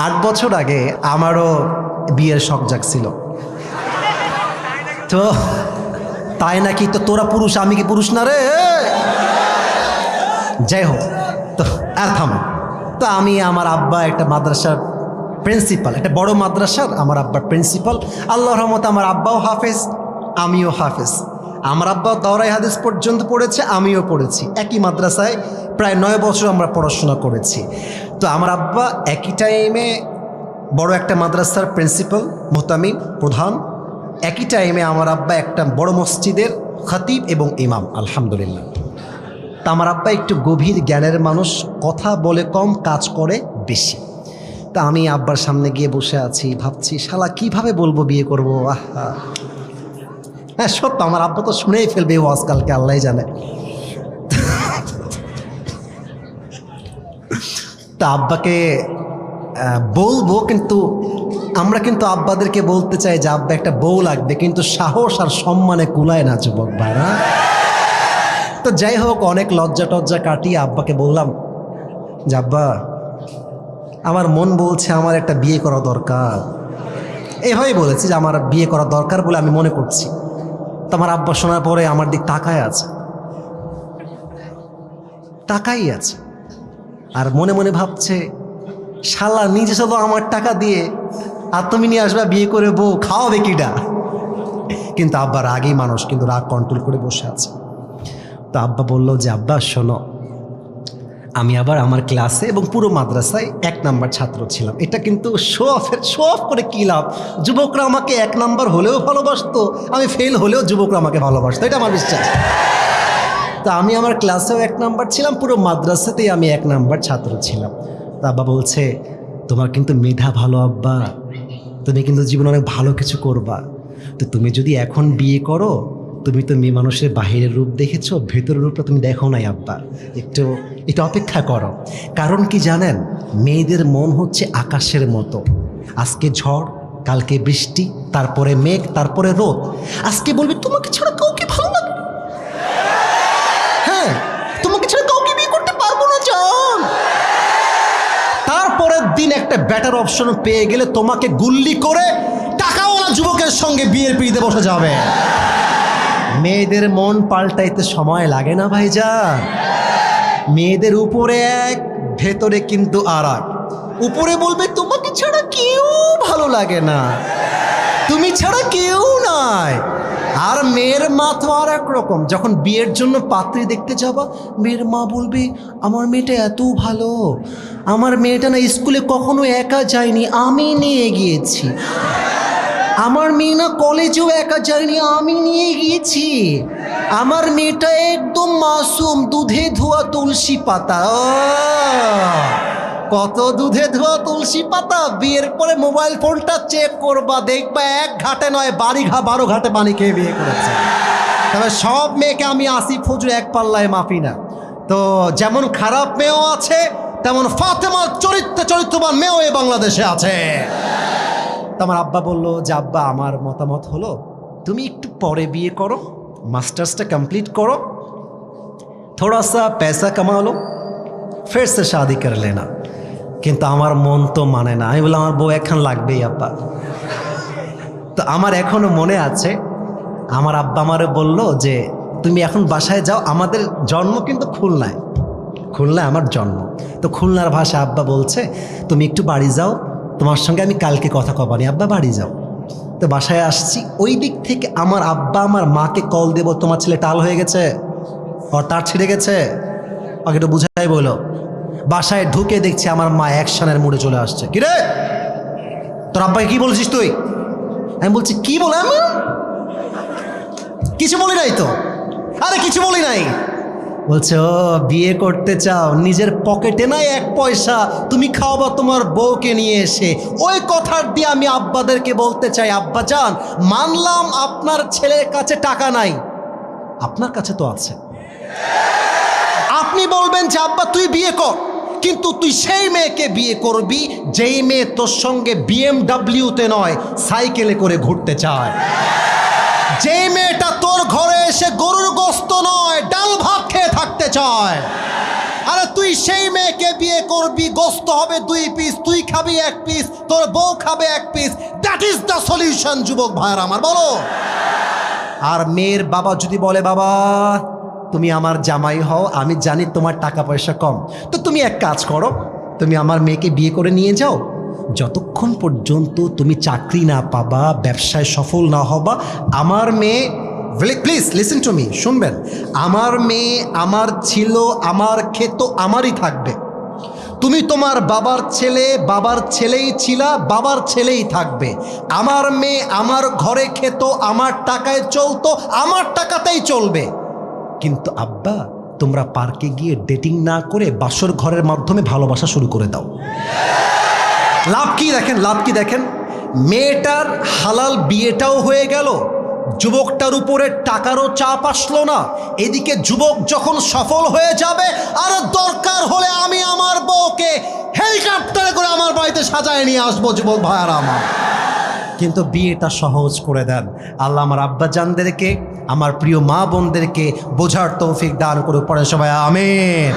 8 বছর আগে আমারও বিয়ের শখ জাগছিল। তো তাই নাকি? তো তোরা পুরুষ, আমি কি পুরুষ না রে? যাই হোক, তো থাম। তো আমি, আমার আব্বা একটা মাদ্রাসার প্রিন্সিপাল, একটা বড় মাদ্রাসার আমার আব্বার প্রিন্সিপাল। আল্লাহর রহমতে আমার আব্বাও হাফেজ, আমিও হাফেজ। আমার আব্বা দাওরাই হাদিস পর্যন্ত পড়েছে, আমিও পড়েছি। একই মাদ্রাসায় প্রায় 9 বছর আমরা পড়াশোনা করেছি। তো আমার আব্বা একই টাইমে বড় একটা মাদ্রাসার প্রিন্সিপাল, মুহতামিম, প্রধান। একই টাইমে আমার আব্বা একটা বড় মসজিদের খতিব এবং ইমাম, আলহামদুলিল্লাহ। তা আমার আব্বা একটু গভীর জ্ঞানের মানুষ, কথা বলে কম, কাজ করে বেশি। তা আমি আব্বার সামনে গিয়ে বসে আছি, ভাবছি শালা কিভাবে বলবো বিয়ে করবো। আহা, হ্যাঁ সত্য, আমার আব্বা তো শুনেই ফেলবে ওয়াজ কালকে, আল্লাহ জানে। তা আব্বাকে বলবো, কিন্তু আমরা কিন্তু আব্বাদেরকে বলতে চাই যে আব্বা একটা বউ লাগবে, কিন্তু সাহস আর সম্মানে কুলায় না যুবক ভাইরা। তো যাই হোক, অনেক লজ্জা টজ্জা কাটিয়ে আব্বাকে বললাম যে আব্বা, আমার মন বলছে আমার একটা বিয়ে করা দরকার। এভাবেই বলেছি যে আমার বিয়ে করা দরকার বলে আমি মনে করছি। তো আমার আব্বা শোনার পরে আমার দিক তাকায় আছে, তাকাই আছে, আর মনে মনে ভাবছে শালা নিজে শুধু আমার টাকা দিয়ে আর তুমি নিয়ে আসবে বিয়ে করে বউ, খাওয়াবে কিটা? কিন্তু আব্বা রাগই মানুষ, কিন্তু রাগ কন্ট্রোল করে বসে আছে। তো আব্বা বলল যে আব্বা শোনো, আমি আবার আমার ক্লাসে এবং পুরো মাদ্রাসায় 1 নাম্বার ছাত্র ছিলাম। এটা কিন্তু শো অফ করে কী লাভ? যুবকরা আমাকে 1 নাম্বার হলেও ভালোবাসতো, আমি ফেল হলেও যুবকরা আমাকে ভালোবাসতো, এটা আমার বিশ্বাস। তো আমি আমার ক্লাসেও 1 নাম্বার ছিলাম, পুরো মাদ্রাসাতেই আমি 1 নাম্বার ছাত্র ছিলাম। তা আব্বা বলছে তোমার কিন্তু মেধা ভালো আব্বা, তুমি কিন্তু জীবনে অনেক ভালো কিছু করবা। তো তুমি যদি এখন বিয়ে করো, তুমি তো মেয়ে মানুষের বাহিরের রূপ দেখেছো, ভেতরের রূপটা তুমি দেখো নাই আব্বা, একটু অপেক্ষা করো। কারণ কি জানেন, মেয়েদের মন হচ্ছে আকাশের মতো, আজকে ঝড়, কালকে বৃষ্টি, তারপরে মেঘ, তারপরে রোদ। আজকে বলবি তোমাকে ছাড়া কাউকে ভালো লাগে, হ্যাঁ তোমাকে ছাড়া কাউকে বিয়ে করতে পারবো না জান। তারপরের দিন একটা বেটার অপশন পেয়ে গেলে তোমাকে গুল্লি করে টাকাওয়ালা যুবকের সঙ্গে বিয়ের পিড়িতে বসে যাবে। মেয়েদের মন পাল্টাইতে সময় লাগে না ভাইজান। মেয়েদের উপরে এক, ভেতরে কিন্তু আর এক। উপরে বলবে তোমাকে ছাড়া কেউ ভালো লাগে না, তুমি ছাড়া কেউ নাই। আর মেয়ের মা তো আর এক রকম। যখন বিয়ের জন্য পাত্রী দেখতে যাবা, মেয়ের মা বলবে আমার মেয়েটা এত ভালো, আমার মেয়েটা না স্কুলে কখনো একা যায়নি, আমি নিয়ে গিয়েছি। আমার মেয়ে না কলেজেও একা যায়নি, আমি নিয়ে গিয়েছি। আমার মেয়েটা একদম মাসুম, দুধে ধোয়া তুলসী পাতা। কত দুধে ধোয়া তুলসী পাতা! বিয়ের পরে মোবাইল ফোনটা চেক করবা, দেখবা 1 ঘাটে নয় 12 ঘাটে পানি খেয়ে বিয়ে করেছে। তবে সব মেয়েকে আমি আসিফ হুজুর 1 পাল্লায় মাপি না। তো যেমন খারাপ মেয়েও আছে, তেমন ফাতেমা চরিত্রবান মেয়েও এই বাংলাদেশে আছে। তো আমার আব্বা বলল যে আব্বা, আমার মতামত হলো তুমি একটু পরে বিয়ে করো, মাস্টার্সটা কমপ্লিট করো, থোড়া সা पैसा कमा लो, फिर से शादी कर लेना। কিন্তু আমার মন তো মানে না। আমি বললাম আমার বউ এখন লাগবেই আব্বা। তো আমার এখনো মনে আছে, আমার আব্বা আমারে বলল যে তুমি এখন বাসায় যাও, আমাদের জন্ম কিন্তু খুলনায়, খুলনায় আমার জন্ম। তো খুলনার ভাষা আব্বা বলছে তুমি একটু বাড়ি যাও, তোমার সঙ্গে আমি কালকে কথা কবানি, আব্বা বাড়ি যাও। তো বাসায় আসছি, ওই দিক থেকে আমার আব্বা আমার মাকে কল দেবো, তোমার ছেলে টাল হয়ে গেছে, ওর তার ছিঁড়ে গেছে, ওকে একটু বুঝাই বলো। বাসায় ঢুকে দেখছি আমার মা অ্যাকশনের মুডে চলে আসছে। কিরে তোর আব্বাকে কি বলছিস তুই? আমি বলছি কি বলে, আমি কিছু বলি নাই তো। আরে কিছু বলি নাই। বলছে ও বিয়ে করতে চাও, নিজের পকেটে নাই 1 পয়সা, তুমি খাওয়াবা তোমার বউকে নিয়ে এসে। ওই কথার দিয়ে আমি আব্বাদেরকে বলতে চাই, আব্বা জান মানলাম আপনার ছেলের কাছে টাকা নাই, আপনার কাছে তো আছে। আপনি বলবেন যে আব্বা তুই বিয়ে কর, কিন্তু তুই সেই মেয়েকে বিয়ে করবি যেই মেয়ে তোর সঙ্গে BMW-তে নয় সাইকেলে করে ঘুরতে চায়, যেই মেয়েটা তোর ঘরে এসে গরুর গোস্ত নয় ডাল ভাত খেয়ে থাকতে চায়। আরে তুই সেই মেয়েকে বিয়ে করবি, গোস্ত হবে 2 পিস, তুই খাবি 1 পিস, তোর বউ খাবে 1 piece. That is the solution যুবক ভাইরা আমার, বলো। আর মেয়ের বাবা যদি বলে, বাবা তুমি আমার জামাই হও, আমি জানি তোমার টাকা পয়সা কম, তো তুমি এক কাজ করো, তুমি আমার মেয়েকে বিয়ে করে নিয়ে যাও, যতক্ষণ পর্যন্ত তুমি চাকরি না পাবা, ব্যবসায় সফল না হবা, আমার মেয়ে, প্লিজ লিসেন টু মি, শুনবেন, আমার মেয়ে আমার ছিল, আমার খেত আমারই থাকবে। তুমি তোমার বাবার ছেলে, বাবার ছেলেই ছিলা, বাবার ছেলেই থাকবে। আমার মেয়ে আমার ঘরে খেত, আমার টাকায় চলতো, আমার টাকাতেই চলবে। কিন্তু আব্বা তোমরা পার্কে গিয়ে ডেটিং না করে বাসর ঘরের মাধ্যমে ভালোবাসা শুরু করে দাও। লাভ কি দেখেন, লাভ কি দেখেন, মেয়েটার হালাল বিয়েটাও হয়ে গেল, যুবকটার উপরে টাকারও চাপ আসলো না। এদিকে যুবক যখন সফল হয়ে যাবে, আর দরকার হলে আমি আমার বউকে হেলিকপ্টারে করে আমার বাড়িতে সাজায় নিয়ে আসবো যুবক ভাইয়ারা আমার। কিন্তু বিয়েটা সহজ করে দেন আল্লাহ। আমার আব্বাজানদেরকে, আমার প্রিয় মা বোনদেরকে বোঝার তৌফিক দান করে, পড়ে সবাই আমিন।